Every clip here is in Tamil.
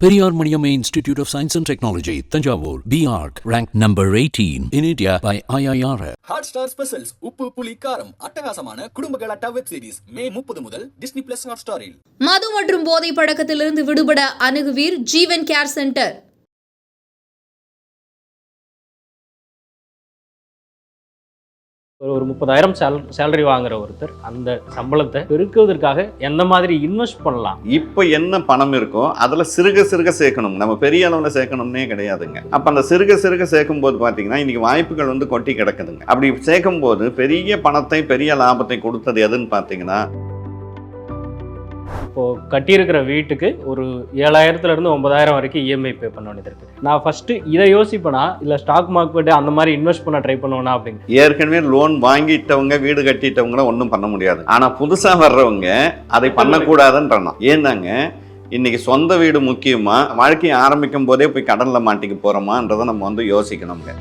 Periyar Maniamma Institute of Science and Technology, Tanjavur, BArc, ranked number 18 in India by IIRF. Hotstar Specials, உப்பு புளி காரம் அட்டகாசமான குடும்ப கலாட்டா வெப் சீரிஸ் மே 30 முதல் டிஸ்னி பிளஸ் ஹாட்ஸ்டாரில். மது மற்றும் போதை பழக்கத்திலிருந்து விடுபட அணுகுவீர் ஜீவன் கேர் சென்டர். ஒரு 30,000 சேலரி வாங்குற ஒருத்தர் அந்த சம்பளத்தை பெருக்குவதற்காக எந்த மாதிரி இன்வெஸ்ட் பண்ணலாம்? இப்போ என்ன பணம் இருக்கோ அதில் சிறுக சிறுக சேர்க்கணும். நம்ம பெரிய அளவில் சேர்க்கணும்னே கிடையாதுங்க. அப்போ அந்த சிறுக சிறுக சேர்க்கும் போது பார்த்தீங்கன்னா இன்னைக்கு வாய்ப்புகள் கொட்டி கிடக்குதுங்க. அப்படி சேர்க்கும் போது பெரிய பணத்தை பெரிய லாபத்தை கொடுத்தது எதுன்னு பார்த்தீங்கன்னா, இப்போது கட்டியிருக்கிற வீட்டுக்கு ஒரு 7,000 9,000 வரைக்கும் இஎம்ஐ பே பண்ண வேண்டியது இருக்குது. நான் ஃபஸ்ட்டு இதை யோசிப்பேனா இல்லை ஸ்டாக் மார்க்கெட்டு அந்த மாதிரி இன்வெஸ்ட் பண்ண ட்ரை பண்ணுவேனா அப்படிங்க. ஏற்கனவே லோன் வாங்கிட்டவங்க வீடு கட்டிட்டவங்களும் ஒன்றும் பண்ண முடியாது. ஆனால் புதுசாக வர்றவங்க அதை பண்ணக்கூடாதுன்றணும். ஏன்னாங்க இன்னைக்கு சொந்த வீடு முக்கியமா, வாழ்க்கையை ஆரம்பிக்கும் போதே போய் கடனில் மாட்டிக்க போகிறோமான்றதை நம்ம யோசிக்கணுங்க.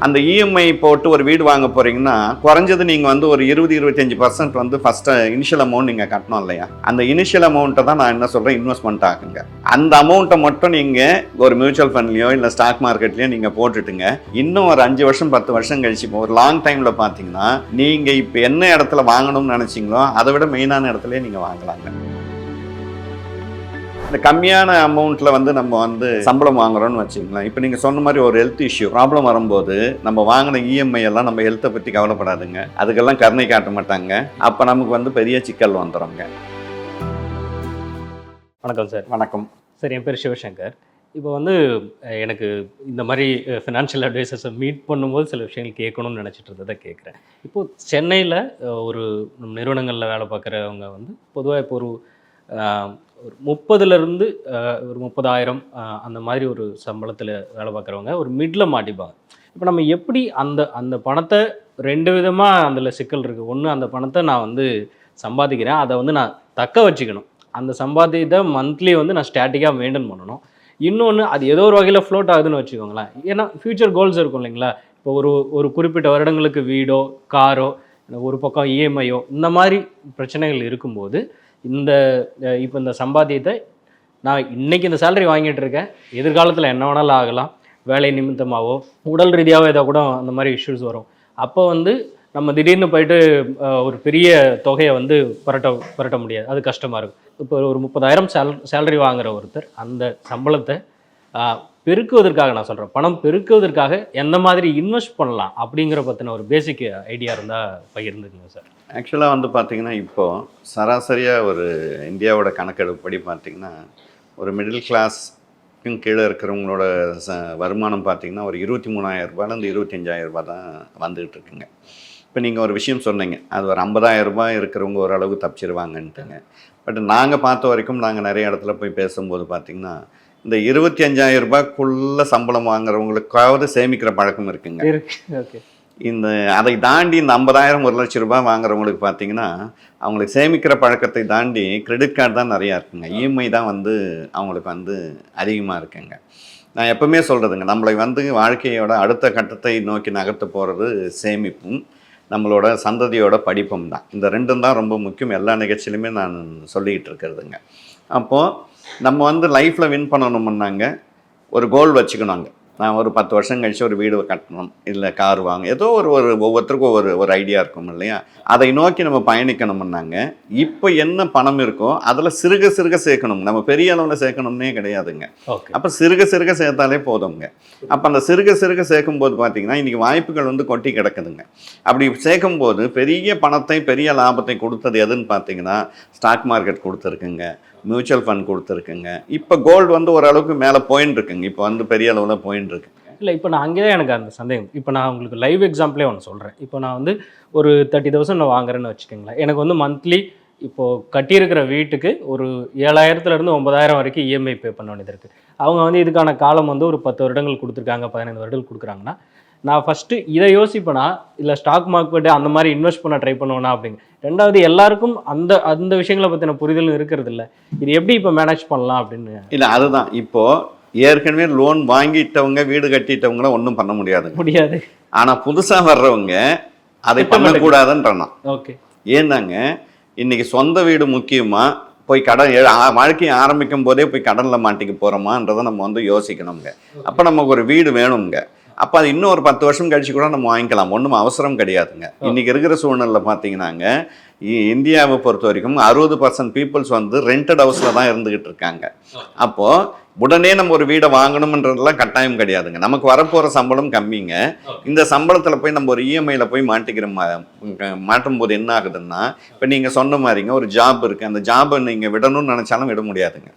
அந்த இஎம்ஐ போட்டு ஒரு வீடு வாங்க போகிறீங்கன்னா குறைஞ்சது நீங்கள் ஒரு 20-25% ஃபஸ்ட்டு இனிஷியல் அமௌண்ட் நீங்கள் கட்டணும் இல்லையா? அந்த இனிஷியல் அமௌண்ட்டை தான் நான் என்ன சொல்கிறேன், இன்வெஸ்ட்மெண்ட் ஆகுங்க. அந்த அமௌண்ட்டை மட்டும் நீங்கள் ஒரு மியூச்சுவல் ஃபண்ட்லையோ இல்லை ஸ்டாக் மார்க்கெட்லையோ நீங்கள் போட்டுட்டுங்க. இன்னும் ஒரு 5 வருஷம் 10 வருஷம் கழிச்சு ஒரு லாங் டைமில் பார்த்தீங்கன்னா நீங்கள் இப்போ என்ன இடத்துல வாங்கணும்னு நினச்சிங்களோ அதை விட மெயினான இடத்துல நீங்கள் வாங்கலாங்க. இந்த கம்மியான அமௌண்ட்டில் நம்ம சம்பளம் வாங்குறோம்னு வச்சுக்கலாம். இப்போ நீங்கள் சொன்ன மாதிரி ஒரு ஹெல்த் இஷ்யூ ப்ராப்ளம் வரும்போது நம்ம வாங்கின இஎம்ஐ எல்லாம் நம்ம ஹெல்த்தை பற்றி கவலைப்படாதுங்க. அதுக்கெல்லாம் கருணை காட்ட மாட்டாங்க. அப்போ நமக்கு பெரிய சிக்கல் வந்துடுங்க. வணக்கம் சார். வணக்கம் சார், என் பேர் சிவசங்கர். இப்போ எனக்கு இந்த மாதிரி ஃபினான்ஷியல் அட்வைசர்ஸை மீட் பண்ணும்போது சில விஷயங்கள் கேட்கணும்னு நினச்சிட்டு இருந்ததை கேட்குறேன். இப்போது சென்னையில் ஒரு நிறுவனங்களில் வேலை பார்க்குறவங்க பொதுவாக இப்போ ஒரு 30,000 ஒரு 30,000 அந்த மாதிரி ஒரு சம்பளத்தில் வேலை பார்க்குறவங்க ஒரு மிடில் மாட்டிப்பாங்க. இப்போ நம்ம எப்படி அந்த பணத்தை 2 விதமாக அதில் சிக்கல் இருக்குது. ஒன்று, அந்த பணத்தை நான் சம்பாதிக்கிறேன், அதை நான் தக்க வச்சுக்கணும். அந்த சம்பாதியத்தை மந்த்லி நான் ஸ்டாட்டிக்காக மெயின்டைன் பண்ணணும். இன்னொன்று, அது ஏதோ ஒரு வகையில் ஃப்ளோட் ஆகுதுன்னு வச்சுக்கோங்களேன். ஏன்னா ஃப்யூச்சர் கோல்ஸ் இருக்கும் இல்லைங்களா? இப்போ ஒரு குறிப்பிட்ட வருடங்களுக்கு வீடோ காரோ ஒரு பக்கம் இஎம்ஐயோ இந்த மாதிரி பிரச்சனைகள் இருக்கும்போது இப்போ இந்த சம்பாத்தியத்தை நான் இன்றைக்கி இந்த சேலரி வாங்கிட்டு இருக்கேன், எதிர்காலத்தில் என்ன வேணாலும் ஆகலாம், வேலை நிமித்தமாகவோ உடல் ரீதியாகவோ ஏதோ கூட அந்த மாதிரி இஷ்யூஸ் வரும். அப்போ நம்ம திடீர்னு போயிட்டு ஒரு பெரிய தொகையை புரட்ட முடியாது, அது கஷ்டமாக இருக்கும். இப்போ ஒரு 30,000 சேலரி வாங்குகிற ஒருத்தர் அந்த சம்பளத்தை பெருக்குவதற்காக, நான் சொல்கிறேன் பணம் பெருக்குவதற்காக எந்த மாதிரி இன்வெஸ்ட் பண்ணலாம் அப்படிங்கிற பற்றின ஒரு பேசிக் ஐடியா இருந்தால் பகிர்ந்துக்குங்க சார். ஆக்சுவலாக பார்த்தீங்கன்னா இப்போது சராசரியாக ஒரு இந்தியாவோட கணக்கெடுப்படி பார்த்திங்கன்னா ஒரு மிடில் கிளாஸ்க்கும் கீழே இருக்கிறவங்களோட வருமானம் பார்த்திங்கன்னா ஒரு 23,000 25,000 தான் வந்துக்கிட்டு இருக்குங்க. இப்போ நீங்கள் ஒரு விஷயம் சொன்னீங்க, அது ஒரு 50,000 இருக்கிறவங்க ஓரளவுக்கு தப்பிச்சிருவாங்கன்ட்டுங்க. பட் நாங்கள் பார்த்த வரைக்கும் நாங்கள் நிறைய இடத்துல போய் பேசும்போது பார்த்திங்கன்னா இந்த 25,000 சம்பளம் வாங்குறவங்களுக்காவது சேமிக்கிற பழக்கம் இருக்குங்க. ஓகே. அதை தாண்டி இந்த 50,000 1,00,000 வாங்குறவங்களுக்கு பார்த்தீங்கன்னா அவங்களுக்கு சேமிக்கிற பழக்கத்தை தாண்டி கிரெடிட் கார்டு தான் நிறையா இருக்குங்க. இஎம்ஐ தான் அவங்களுக்கு அதிகமாக இருக்குங்க. நான் எப்பவுமே சொல்கிறதுங்க, நம்மளை வாழ்க்கையோட அடுத்த கட்டத்தை நோக்கி நகர்த்த போகிறது சேமிப்பும் நம்மளோட சந்ததியோட படிப்பும் தான். இந்த ரெண்டும் தான் ரொம்ப முக்கியம். எல்லா நிகழ்ச்சியிலுமே நான் சொல்லிக்கிட்டு இருக்கிறதுங்க. அப்போது நம்ம லைஃப்பில் வின் பண்ணணும்னாங்க ஒரு கோல் வச்சுக்கணுங்க. நான் ஒரு 10 வருஷம் கழிச்சு ஒரு வீடு கட்டணும், இல்லை கார் வாங்க, ஏதோ ஒவ்வொருத்தருக்கும் ஒரு ஐடியா இருக்கும் இல்லையா? அதை நோக்கி நம்ம பயணிக்கணும்னாங்க இப்போ என்ன பணம் இருக்கோ அதில் சிறுக சிறுக சேர்க்கணும். நம்ம பெரிய அளவில் சேர்க்கணும்னே கிடையாதுங்க. அப்போ சிறுக சிறுக சேர்த்தாலே போதுங்க. அப்போ அந்த சிறுக சிறுக சேர்க்கும் போது பார்த்தீங்கன்னா இன்றைக்கி வாய்ப்புகள் கொட்டி கிடக்குதுங்க. அப்படி சேர்க்கும் போது பெரிய பணத்தை பெரிய லாபத்தை கொடுத்தது எதுன்னு பார்த்தீங்கன்னா ஸ்டாக் மார்க்கெட் கொடுத்துருக்குங்க, மியூச்சுவல் ஃபண்ட் கொடுத்துருக்குங்க. இப்போ கோல்டு ஓரளவுக்கு மேலே போயின்னு இருக்குங்க. இப்போ பெரிய அளவில் போயின்னு இருக்கு. இல்லை, இப்போ நான் அங்கேயே எனக்கு அந்த சந்தேகம். இப்போ நான் உங்களுக்கு லைவ் எக்ஸாம்பிளே ஒன்று சொல்கிறேன். இப்போ நான் ஒரு 30,000 நான் வாங்குறேன்னு வச்சுக்கோங்களேன். எனக்கு மந்த்லி இப்போது கட்டியிருக்கிற வீட்டுக்கு ஒரு 7,000 9,000 வரைக்கும் இஎம்ஐ பே பண்ண வேண்டியது இருக்குது. அவங்க இதுக்கான காலம் ஒரு 10 வருடங்கள் கொடுத்துருக்காங்க, 15 வருடங்கள் கொடுக்குறாங்கன்னா நான் ஃபஸ்ட்டு இதை யோசிப்பேனா இல்லை ஸ்டாக் மார்க்கெட்டு அந்த மாதிரி இன்வெஸ்ட் பண்ண ட்ரை பண்ணுவேனா அப்படிங்க. ரெண்டாவது, எல்லாருக்கும் அந்த விஷயங்களை பற்றின புரிதலும் இருக்கிறது இல்லை. இது எப்படி இப்போ மேனேஜ் பண்ணலாம் அப்படின்னு? இல்லை, அதுதான் இப்போது ஏற்கனவே லோன் வாங்கிட்டவங்க வீடு கட்டிட்டவங்களும் ஒன்றும் பண்ண முடியாது. ஆனால் புதுசாக வர்றவங்க அதை பண்ணக்கூடாதுன்றணும். ஓகே. ஏன்னாங்க இன்னைக்கு சொந்த வீடு முக்கியமா, போய் வாழ்க்கையை ஆரம்பிக்கும் போதே போய் கடனில் மாட்டிக்க போகிறோமான்றதை நம்ம வந்து யோசிக்கணுங்க. அப்போ நமக்கு ஒரு வீடு வேணுங்க. அப்போ அது இன்னும் ஒரு 10 வருஷம் கழிச்சு கூட நம்ம வாங்கிக்கலாம், ஒன்றும் அவசரம் கிடையாதுங்க. இன்றைக்கி இருக்கிற சூழ்நிலை பார்த்தீங்கன்னாங்க, இந்தியாவை பொறுத்த வரைக்கும் 60% பீப்புள்ஸ் வந்து ரெண்டட் ஹவுஸில் தான் இருந்துக்கிட்டு இருக்காங்க. அப்போது உடனே நம்ம ஒரு வீடை வாங்கணும்ன்றதெல்லாம் கட்டாயம் கிடையாதுங்க. நமக்கு வரப்போகிற சம்பளம் கம்மிங்க. இந்த சம்பளத்தில் போய் நம்ம ஒரு இஎம்ஐயில் போய் மாட்டும் போது என்ன ஆகுதுன்னா, இப்போ நீங்கள் சொன்ன மாதிரிங்க ஒரு ஜாப் இருக்குது, அந்த ஜாபை நீங்கள் விடணும்னு நினச்சாலும் விட முடியாதுங்க.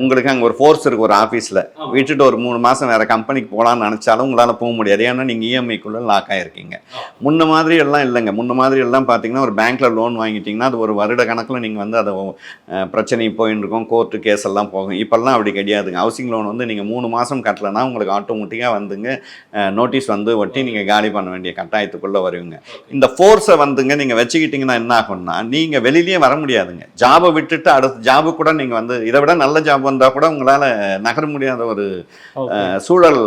உங்களுக்கு அங்கே ஒரு ஃபோர்ஸ் இருக்குது ஒரு ஆஃபீஸில், விட்டுட்டு ஒரு 3 மாதம் வேறு கம்பெனிக்கு போகலான்னு நினச்சாலும் உங்களால் போக முடியாது. ஏன்னா நீங்கள் இஎம்ஐக்குள்ளே லாக் ஆகிருக்கீங்க. முன்ன மாதிரி எல்லாம் இல்லைங்க. முன்ன மாதிரி எல்லாம் பார்த்தீங்கன்னா ஒரு பேங்க்கில் லோன் வாங்கிட்டீங்கன்னா அது ஒரு வருட கணக்கில் நீங்கள் வந்து அதை பிரச்சனை போயின்னு இருக்கும், கோர்ட்டு கேஸ் எல்லாம் போகும். இப்போல்லாம் அப்படி கிடையாதுங்க. ஹவுசிங் லோன் வந்து நீங்கள் 3 மாதம் கட்டலைன்னா உங்களுக்கு ஆட்டோமேட்டிக்காக வந்துங்க நோட்டீஸ் வந்து ஒட்டி நீங்கள் காலி பண்ண வேண்டிய கட்டாயத்துக்குள்ளே வருவீங்க. இந்த ஃபோர்ஸை வந்துங்க நீங்கள் வச்சுக்கிட்டிங்கன்னா என்ன ஆகும்னா, நீங்கள் வெளியிலேயே வர முடியாதுங்க. ஜாபை விட்டுட்டு அடுத்த ஜாபு கூட நீங்கள் வந்து இதை விட நல்ல ஜாப் வந்தால் கூட உங்களால் நகர முடியாத ஒரு சூழல்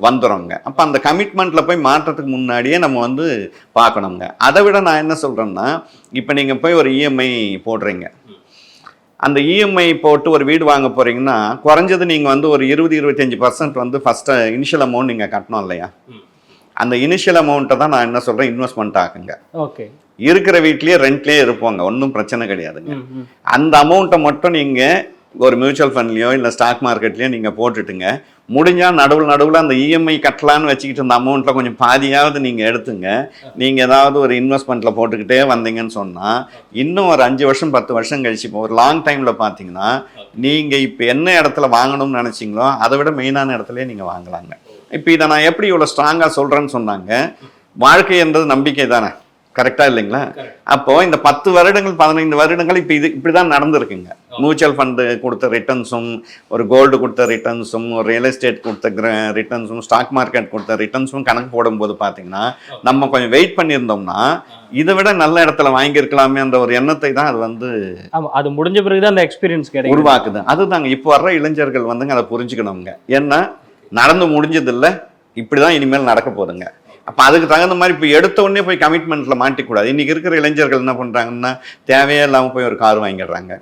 வந்துடுங்க. அப்போ அந்த கமிட்மெண்ட்டில் போய் மாற்றத்துக்கு முன்னாடியே நம்ம வந்து பார்க்கணுங்க. அதை விட நான் என்ன சொல்கிறேன்னா, இப்போ நீங்கள் போய் ஒரு இஎம்ஐ போடுறீங்க, அந்த இஎம்ஐ போட்டு ஒரு வீடு வாங்க போகிறீங்கன்னா குறைஞ்சது நீங்கள் வந்து ஒரு 20-25% வந்து ஃபஸ்ட்டு இனிஷியல் அமௌண்ட் நீங்கள் கட்டணும் இல்லையா? அந்த இனிஷியல் அமௌண்ட்டை தான் நான் என்ன சொல்கிறேன், இன்வெஸ்ட்மெண்ட் ஆகுங்க. ஓகே, இருக்கிற வீட்லேயே ரெண்ட்லேயே இருப்போங்க, ஒன்றும் பிரச்சனை கிடையாதுங்க. அந்த அமௌண்ட்டை மட்டும் நீங்கள் ஒரு மியூச்சுவல் ஃபண்ட்லேயோ இல்லை ஸ்டாக் மார்க்கெட்லேயோ நீங்கள் போட்டுட்டுங்க, முடிஞ்சால் நடுவில் அந்த இஎம்ஐ கட்டலான்னு வச்சுக்கிட்டு அந்த அமௌண்ட்டில் கொஞ்சம் பாதியாவது நீங்கள் எடுத்துங்க. நீங்கள் ஏதாவது ஒரு இன்வெஸ்ட்மெண்ட்டில் போட்டுக்கிட்டே வந்தீங்கன்னு சொன்னால் இன்னும் ஒரு 5 வருஷம் 10 வருஷம் கழிச்சு இப்போ ஒரு லாங் டைமில் பார்த்தீங்கன்னா நீங்கள் இப்போ என்ன இடத்துல வாங்கணும்னு நினச்சிங்களோ அதை விட மெயினான இடத்துலையே நீங்கள் வாங்கலாங்க. இப்போ இதை நான் எப்படி இவ்வளோ ஸ்ட்ராங்காக சொல்கிறேன்னு சொன்னாங்க, வாழ்க்கை என்றது நம்பிக்கை தானே, கரெக்டாக இல்லைங்களா? அப்போது இந்த 10 வருடங்கள் 15 வருடங்கள் இப்போ இப்படி தான் நடந்திருக்குங்க. மியூச்சுவல் ஃபண்டு கொடுத்த ரிட்டர்ன்ஸும், ஒரு கோல்டு கொடுத்த ரிட்டர்ன்ஸும், ஒரு ரியல் எஸ்டேட் கொடுத்த ரிட்டர்ன்ஸும், ஸ்டாக் மார்க்கெட் கொடுத்த ரிட்டர்ன்ஸும் கணக்கு போடும்போது பார்த்தீங்கன்னா நம்ம கொஞ்சம் வெயிட் பண்ணியிருந்தோம்னா இதை விட நல்ல இடத்துல வாங்கியிருக்கலாமே என்ற ஒரு எண்ணத்தை தான் அது வந்து அது முடிஞ்ச பிறகு தான் அந்த எக்ஸ்பீரியன்ஸ் உருவாக்குது. அதுதாங்க இப்போ வர்ற இளைஞர்கள் வந்துங்க அதை புரிஞ்சுக்கணுங்க. ஏன்னா நடந்து முடிஞ்சதில்லை, இப்படி தான் இனிமேல் நடக்க போதுங்க. அப்போ அதுக்கு தகுந்த மாதிரி இப்போ எடுத்த உடனே போய் கமிட்மெண்ட்டில் மாட்டிக்கூடாது. இன்றைக்கி இருக்கிற இளைஞர்கள் என்ன பண்ணுறாங்கன்னா தேவையே இல்லாமல் போய் ஒரு கார் வாங்கிடுறாங்க.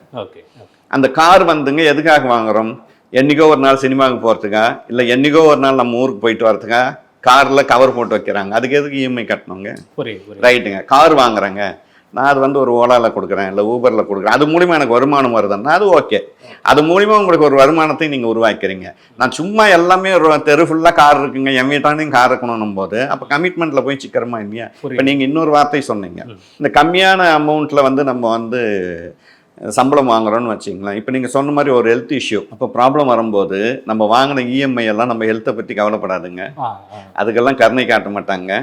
அந்த கார் வந்துங்க எதுக்காக வாங்குகிறோம்? என்றைக்கோ ஒரு நாள் சினிமாவுக்கு போகிறதுக்கா, இல்லை என்றைக்கோ ஒரு நாள் நம்ம ஊருக்கு போயிட்டு வரதுக்கா காரில் கவர் போட்டு வைக்கிறாங்க. அதுக்கு எதுக்கு இஎம்ஐ கட்டணுங்க? ரைட்டுங்க, கார் வாங்குறாங்க, நான் அது வந்து ஒரு ஓலாவில் கொடுக்குறேன் இல்லை ஊபரில் கொடுக்குறேன், அது மூலிமா எனக்கு வருமானம் வருதுன்னா அது ஓகே. அது மூலிமா உங்களுக்கு ஒரு வருமானத்தை நீங்கள் உருவாக்கிறீங்க. நான் சும்மா எல்லாமே ஒரு தெரு ஃபுல்லாக கார் இருக்குங்க, என் வீட்டானையும் கார் இருக்கணும் போது அப்போ கமிட்மெண்ட்டில் போய் சிக்கிறமா இல்லையா? இப்போ நீங்கள் இன்னொரு வார்த்தை சொன்னீங்க, இந்த கம்மியான அமௌண்ட்டில் வந்து நம்ம வந்து சம்பளம் வாங்குறோன்னு வச்சிங்களேன். இப்போ நீங்கள் சொன்ன மாதிரி ஒரு ஹெல்த் இஷ்யூ, அப்போ ப்ராப்ளம் வரும்போது நம்ம வாங்கின இஎம்ஐ எல்லாம் நம்ம ஹெல்த்தை பற்றி கவலைப்படாதுங்க, அதுக்கெல்லாம் கருணை காட்ட மாட்டாங்க.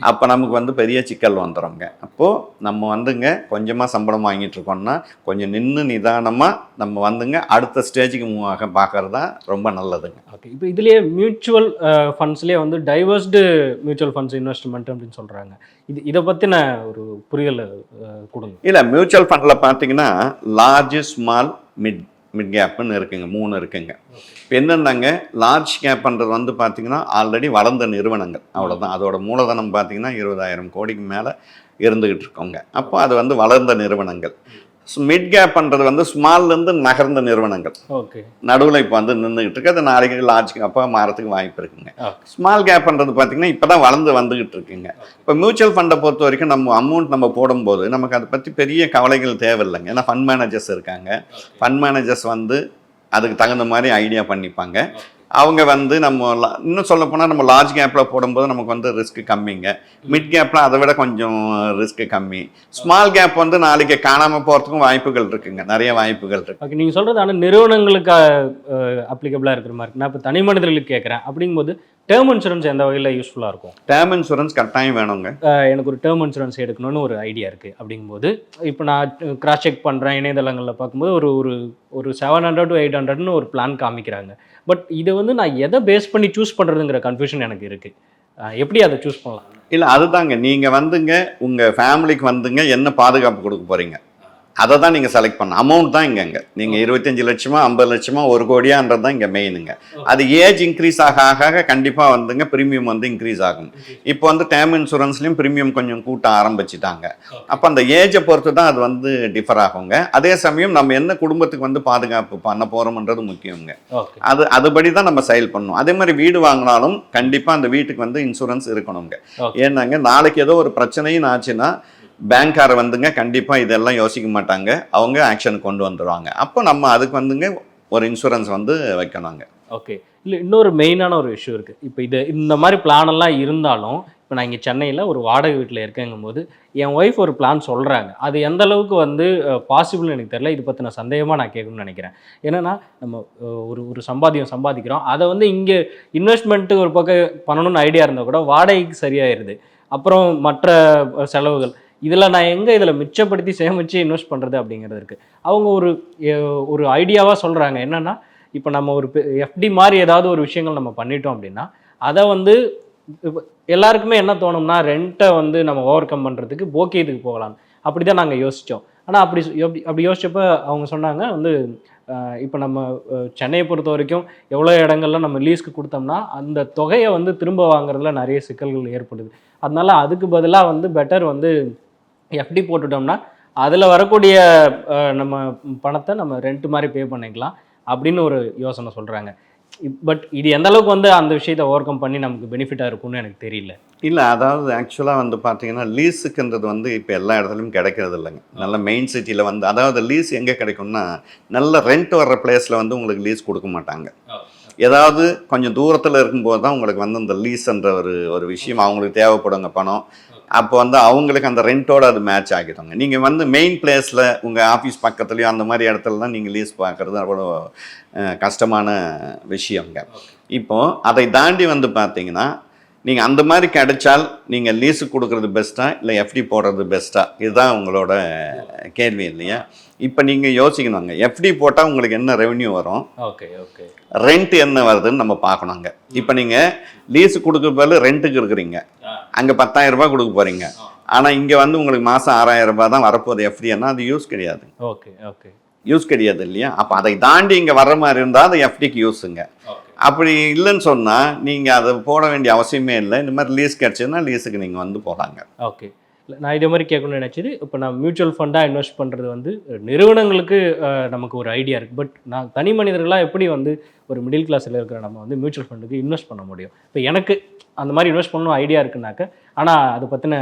அப்போ நமக்கு வந்து பெரிய சிக்கல் வந்துடுங்க. அப்போது நம்ம வந்துங்க கொஞ்சமாக சம்பளம் வாங்கிட்டு இருக்கோம்னா கொஞ்சம் நின்று நிதானமாக நம்ம வந்துங்க அடுத்த ஸ்டேஜுக்கு மூவ் ஆக பார்க்கறது தான் ரொம்ப நல்லதுங்க. ஓகே, இப்போ இதுலேயே மியூச்சுவல் ஃபண்ட்ஸ்லேயே வந்து டைவர்ஸ்டு மியூச்சுவல் ஃபண்ட்ஸ் இன்வெஸ்ட்மெண்ட் அப்படின்னு சொல்கிறாங்க. இதை பற்றின ஒரு புரிதல் கொடுங்க. இல்லை, மியூச்சுவல் ஃபண்டில் பார்த்தீங்கன்னா லார்ஜ் ஸ்மால் மிட் கேப்னு இருக்குங்க, 3 இருக்குங்க. இப்போ என்னென்னாங்க, லார்ஜ் கேப்ன்றது வந்து பார்த்திங்கன்னா ஆல்ரெடி வளர்ந்த நிறுவனங்கள், அவ்வளோதான். அதோட மூலதனம் பார்த்திங்கன்னா 20,000 கோடிக்கு மேலே இருந்துக்கிட்டு இருக்கோங்க. அப்போ அது வந்து வளர்ந்த நிறுவனங்கள். மிட் கேப்ன்றது வந்து ஸ்மால்லேருந்து நகர்ந்த நிறுவனங்கள். ஓகே, நடுவில் இப்போ வந்து நின்றுக்கிட்டு இருக்கு. அது நாளைக்கு லார்ஜ் கேப்பாக மாறத்துக்கு வாய்ப்பு இருக்குங்க. ஸ்மால் கேப்ன்றது பார்த்திங்கன்னா இப்போ தான் வளர்ந்து வந்துக்கிட்டு இருக்குங்க. இப்போ மியூச்சுவல் ஃபண்டை பொறுத்த வரைக்கும் நம்ம அமௌண்ட் நம்ம போடும்போது நமக்கு அதை பற்றி பெரிய கவலைகள் தேவையில்லைங்க. ஏன்னா ஃபண்ட் மேனேஜர்ஸ் இருக்காங்க. ஃபண்ட் மேனேஜர்ஸ் வந்து அதுக்கு தகுந்த மாதிரி ஐடியா பண்ணிப்பாங்க. அவங்க வந்து நம்ம இன்னும் சொல்ல போனால் நம்ம லார்ஜ் கேப்பில் போடும்போது நமக்கு வந்து ரிஸ்க் கம்மிங்க. மிட் கேப்பில் அதை விட கொஞ்சம் ரிஸ்க் கம்மி. ஸ்மால் கேப் வந்து நாளைக்கு காணாமல் போகிறதுக்கும் வாய்ப்புகள் இருக்குங்க, நிறைய வாய்ப்புகள் இருக்கு. ஓகே, நீங்கள் சொல்கிறது ஆனால் நிறுவனங்களுக்கு அப்ளிகபிளாக இருக்கிற மாதிரி. நான் இப்போ தனி மனிதர்களுக்கு கேட்குறேன். அப்படிங்கும்போது டேர்ம் இன்சூரன்ஸ் எந்த வகையில் யூஸ்ஃபுல்லாக இருக்கும்? டேர்ம் இன்சூரன்ஸ் கட்டாயம் வேணுங்க. எனக்கு ஒரு டேர்ம் இன்சூரன்ஸ் எடுக்கணும்னு ஒரு ஐடியா இருக்குது. அப்படிங்கும்போது இப்போ நான் கிராஸ் செக் பண்ணுறேன் இணையதளங்களில் பார்க்கும்போது ஒரு 700 to 800ன்னு ஒரு பிளான் காமிக்கிறாங்க. பட் இதை வந்து நான் எதை பேஸ் பண்ணி சூஸ் பண்ணுறதுங்கிற கன்ஃபியூஷன் எனக்கு இருக்குது. எப்படி அதை சூஸ் பண்ணலாம்? இல்லை, அதுதாங்க நீங்கள் வந்துங்க உங்கள் ஃபேமிலிக்கு வந்துங்க என்ன பாதுகாப்பு கொடுக்க போகிறீங்க, அதை தான் நீங்கள் செலக்ட் பண்ணணும். அமௌண்ட் தான் இங்கே நீங்கள் 25 லட்சமா 50 லட்சமா 1 கோடியான்றது தான் இங்கே மெயினுங்க. அது ஏஜ் இன்க்ரீஸ் ஆக ஆக கண்டிப்பாக வந்துங்க ப்ரீமியம் வந்து இன்க்ரீஸ் ஆகும். இப்போ வந்து டேர்ம் இன்சூரன்ஸ்லையும் ப்ரீமியம் கொஞ்சம் கூட்ட ஆரம்பிச்சிட்டாங்க. அப்போ அந்த ஏஜை பொறுத்து தான் அது வந்து டிஃபர் ஆகுங்க. அதே சமயம் நம்ம என்ன குடும்பத்துக்கு வந்து பாதுகாப்பு பண்ண போகிறோம்ன்றது முக்கியங்க. அதுபடி தான் நம்ம செயல் பண்ணணும். அதே மாதிரி வீடு வாங்கினாலும் கண்டிப்பாக அந்த வீட்டுக்கு வந்து இன்சூரன்ஸ் இருக்கணுங்க. ஏன்னாங்க நாளைக்கு ஏதோ ஒரு பிரச்சனையும் ஆச்சுன்னா பேங்க்கார வந்துங்க கண்டிப்பாக இதெல்லாம் யோசிக்க மாட்டாங்க, அவங்க ஆக்ஷன் கொண்டு வந்துடுவாங்க. அப்போ நம்ம அதுக்கு வந்துங்க ஒரு இன்சூரன்ஸ் வந்து வைக்கணுங்க. ஓகே. இல்லை, இன்னொரு மெயினான ஒரு இஷ்யூ இருக்குது. இப்போ இந்த மாதிரி பிளானெல்லாம் இருந்தாலும் இப்போ நான் இங்கே சென்னையில் ஒரு வாடகை வீட்டில் இருக்கேங்கும் போது என் ஒய்ஃப் ஒரு பிளான் சொல்கிறாங்க. அது எந்த அளவுக்கு வந்து பாசிபிள்னு எனக்கு தெரியல. இது பற்றின சந்தேகமாக நான் கேட்கணும்னு நினைக்கிறேன். ஏன்னா நம்ம ஒரு சம்பாதிக்கிறோம், அதை வந்து இங்கே இன்வெஸ்ட்மெண்ட்டு ஒரு பக்கம் பண்ணணும்னு ஐடியா இருந்தால் கூட வாடகைக்கு சரியாயிருது. அப்புறம் மற்ற செலவுகள் இதில் நான் இதில் மிச்சப்படுத்தி சேமித்து இன்வெஸ்ட் பண்ணுறது அப்படிங்கிறது இருக்குது. அவங்க ஒரு ஐடியாவாக சொல்கிறாங்க. என்னென்னா இப்போ நம்ம ஒரு எஃப்டி மாதிரி ஏதாவது ஒரு விஷயங்கள் நம்ம பண்ணிட்டோம் அப்படின்னா அதை வந்து எல்லாருக்குமே என்ன தோணும்னா ரெண்ட்டை வந்து நம்ம ஓவர் கம் பண்ணுறதுக்கு போக்கியத்துக்கு போகலாம், அப்படி தான் நாங்கள் யோசித்தோம். ஆனால் அப்படி யோசிச்சப்போ அவங்க சொன்னாங்க வந்து இப்போ நம்ம சென்னையை பொறுத்த வரைக்கும் எவ்வளோ இடங்கள்ல நம்ம லீஸ்க்கு கொடுத்தோம்னா அந்த தொகையை வந்து திரும்ப வாங்குறதுல நிறைய சிக்கல்கள் ஏற்படுது. அதனால அதுக்கு பதிலாக வந்து பெட்டர் வந்து எஃப்டி போட்டுட்டோம்னா அதில் வரக்கூடிய நம்ம பணத்தை நம்ம ரெண்ட் மாதிரி பே பண்ணிக்கலாம் அப்படின்னு ஒரு யோசனை சொல்கிறாங்க. பட் இது எந்த அளவுக்கு வந்து அந்த விஷயத்தை ஓவர் கம் பண்ணி நமக்கு பெனிஃபிட்டாக இருக்கும்னு எனக்கு தெரியல. இல்லை, அதாவது ஆக்சுவலாக வந்து பார்த்தீங்கன்னா லீஸுக்குன்றது வந்து இப்போ எல்லா இடத்துலையும் கிடைக்கிறது இல்லைங்க. நல்ல மெயின் சிட்டியில் வந்து அதாவது லீஸ் எங்கே கிடைக்கும்னா நல்ல ரெண்ட் வர்ற பிளேஸில் வந்து உங்களுக்கு லீஸ் கொடுக்க மாட்டாங்க. ஏதாவது கொஞ்சம் தூரத்தில் இருக்கும்போது தான் உங்களுக்கு வந்து அந்த லீஸ்ன்ற ஒரு விஷயம் அவங்களுக்கு தேவைப்படுங்க பணம். அப்போ வந்து அவங்களுக்கு அந்த ரெண்ட்டோடு அது மேட்ச் ஆகிடுங்க. நீங்கள் வந்து மெயின் பிளேஸில் உங்கள் ஆஃபீஸ் பக்கத்துலேயும் அந்த மாதிரி இடத்துல தான் நீங்கள் லீஸ் பார்க்குறது அவ்வளோ கஷ்டமான விஷயங்க. இப்போது அதை தாண்டி வந்து பார்த்தீங்கன்னா நீங்கள் அந்த மாதிரி கிடைச்சால் நீங்கள் லீஸு கொடுக்குறது பெஸ்ட்டாக இல்லை எஃப்டி போடுறது பெஸ்ட்டாக, இதுதான் உங்களோட கேள்வி இல்லையா? இப்போ நீங்கள் யோசிக்கணுங்க, எஃப்டி போட்டால் உங்களுக்கு என்ன ரெவன்யூ வரும், ரெண்ட் என்ன வருதுன்னு நம்ம பார்க்கணுங்க. இப்போ நீங்கள் லீஸு கொடுக்குற பதில் ரெண்ட்டுக்கு இருக்கிறீங்க, அங்கே 10,000 ரூபாய் கொடுக்க போகிறீங்க. ஆனால் இங்கே வந்து உங்களுக்கு மாதம் 6,000 ரூபாய் தான் வரப்போகுது எஃப்டின்னா அது யூஸ் கிடையாது. யூஸ் கிடையாது இல்லையா? அப்போ அதை தாண்டி இங்கே வர்ற மாதிரி இருந்தால் அது எஃப்டிக்கு யூஸுங்க. அப்படி இல்லைன்னு சொன்னால் நீங்கள் அதை போட வேண்டிய அவசியமே இல்லை. இந்த மாதிரி லீஸ் கிடச்சதுன்னா லீஸுக்கு நீங்கள் வந்து போகலாங்க. ஓகே. நான் இதே மாதிரி கேட்கணும்னு நினச்சது, இப்போ நான் மியூச்சுவல் ஃபண்டாக இன்வெஸ்ட் பண்ணுறது வந்து நிறுவனங்களுக்கு நமக்கு ஒரு ஐடியா இருக்குது. பட் நான் தனி மனிதர்களாக எப்படி வந்து ஒரு மிடில் கிளாஸில் இருக்கிற நம்ம வந்து மியூச்சுவல் ஃபண்டுக்கு இன்வெஸ்ட் பண்ண முடியும்? இப்போ எனக்கு அந்த மாதிரி இன்வெஸ்ட் பண்ணணும் ஐடியா இருக்குனாக்க, ஆனால் அதை பற்றின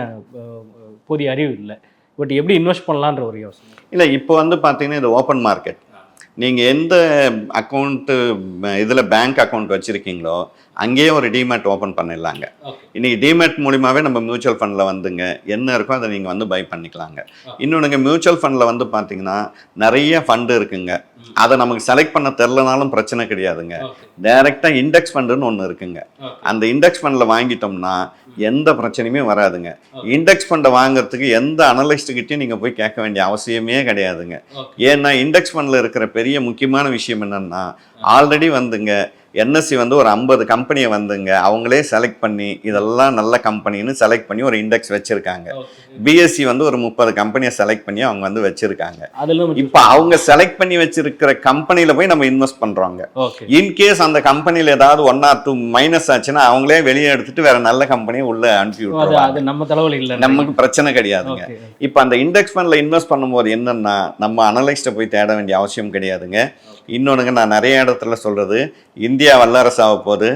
போதிய அறிவு இல்லை. பட் எப்படி இன்வெஸ்ட் பண்ணலான்ற ஒரு யோசனை இல்லை. இப்போ வந்து பார்த்தீங்கன்னா இது ஓப்பன் மார்க்கெட். நீங்கள் எந்த அக்கௌண்ட்டு இதில் பேங்க் அக்கௌண்ட் வச்சுருக்கீங்களோ அங்கேயே ஒரு டிமேட் ஓப்பன் பண்ணிடலாங்க. இன்றைக்கி டிமேட் மூலிமாவே நம்ம மியூச்சுவல் ஃபண்டில் வந்துங்க என்ன இருக்கோ அதை நீங்கள் வந்து பை பண்ணிக்கலாங்க. இன்னொன்றுங்க, மியூச்சுவல் ஃபண்டில் வந்து பார்த்தீங்கன்னா நிறைய ஃபண்டு இருக்குங்க. அதை நமக்கு செலக்ட் பண்ண தெரிலனாலும் பிரச்சனை கிடையாதுங்க. டைரெக்டாக இண்டெக்ஸ் ஃபண்டுன்னு ஒன்று இருக்குங்க. அந்த இண்டெக்ஸ் ஃபண்டில் வாங்கிட்டோம்னா எந்த பிரச்சனையுமே வராதுங்க. இண்டெக்ஸ் ஃபண்டை வாங்குறதுக்கு எந்த அனலிஸ்ட்டுக்கிட்டையும் நீங்கள் போய் கேட்க வேண்டிய அவசியமே கிடையாதுங்க. ஏன்னா இண்டெக்ஸ் ஃபண்டில் இருக்கிற பெரிய முக்கியமான விஷயம் என்னென்னா ஆல்ரெடி வந்துங்க என்எஸ்சி வந்து ஒரு 50 கம்பெனியை வந்துங்க அவங்களே செலக்ட் பண்ணி இதெல்லாம் நல்ல கம்பெனின்னு செலக்ட் பண்ணி ஒரு இண்டெக்ஸ் வச்சுருக்காங்க. பிஎஸ்சி வந்து ஒரு 30 கம்பெனியை செலக்ட் பண்ணி அவங்க வந்து வச்சுருக்காங்க. இப்போ அவங்க செலக்ட் பண்ணி வச்சிருக்கிற கம்பெனியில் போய் நம்ம இன்வெஸ்ட் பண்ணுறோங்க. இன்கேஸ் அந்த கம்பெனியில் ஏதாவது 1 or 2 மைனஸ் ஆச்சுன்னா அவங்களே வெளியே எடுத்துட்டு வேற நல்ல கம்பெனியை உள்ள அனுப்பி விட்டுருவாங்க. நமக்கு பிரச்சனை கிடையாதுங்க. இப்போ அந்த இண்டெக்ஸ் ஃபண்டில் இன்வெஸ்ட் பண்ணும்போது என்னன்னா நம்ம அனலைஸ்ட்டை போய் தேட வேண்டிய அவசியம் கிடையாதுங்க. இன்னொன்றுங்க, நான் நிறைய இடத்துல சொல்கிறது, இந்தியா வல்லரசு ஆக போகுது,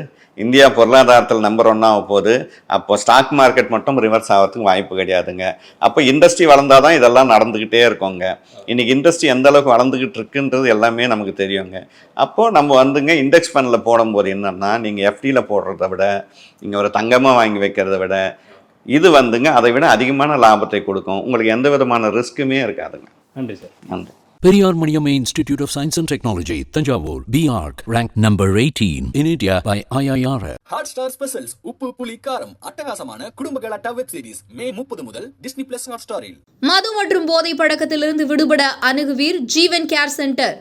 இந்தியா பொருளாதாரத்தில் நம்பர் 1 ஆக போகுது. அப்போ ஸ்டாக் மார்க்கெட் மட்டும் ரிவர்ஸ் ஆகிறதுக்கு வாய்ப்பு கிடையாதுங்க. அப்போ இண்டஸ்ட்ரி வளர்ந்தால் தான் இதெல்லாம் நடந்துக்கிட்டே இருக்கோங்க. இன்றைக்கி இண்டஸ்ட்ரி எந்த அளவுக்கு வளர்ந்துக்கிட்டு இருக்குன்றது எல்லாமே நமக்கு தெரியுங்க. அப்போது நம்ம வந்துங்க இண்டெக்ஸ் ஃபண்டில் போடும்போது என்னென்னா நீங்கள் எஃப்டியில் போடுறத விட நீங்கள் ஒரு தங்கமாக வாங்கி வைக்கிறத விட இது வந்துங்க அதை விட அதிகமான லாபத்தை கொடுக்கும். உங்களுக்கு எந்த விதமான ரிஸ்க்குமே இருக்காதுங்க. நன்றி சார். நன்றி. Periyar Maniamma Institute of Science and Technology, Thanjavur, BARC, ranked number 18 in India by IIR. Hotstar Specials உப்பு புளி காரம் அட்டகாசமான குடும்ப கலாட்டா வெப் சீரிஸ் மே 30 முதல் Disney+ Hotstar-இல். மது மற்றும் போதை பழக்கத்திலிருந்து விடுபட அணுகுவீர் ஜீவன் கேர் சென்டர்.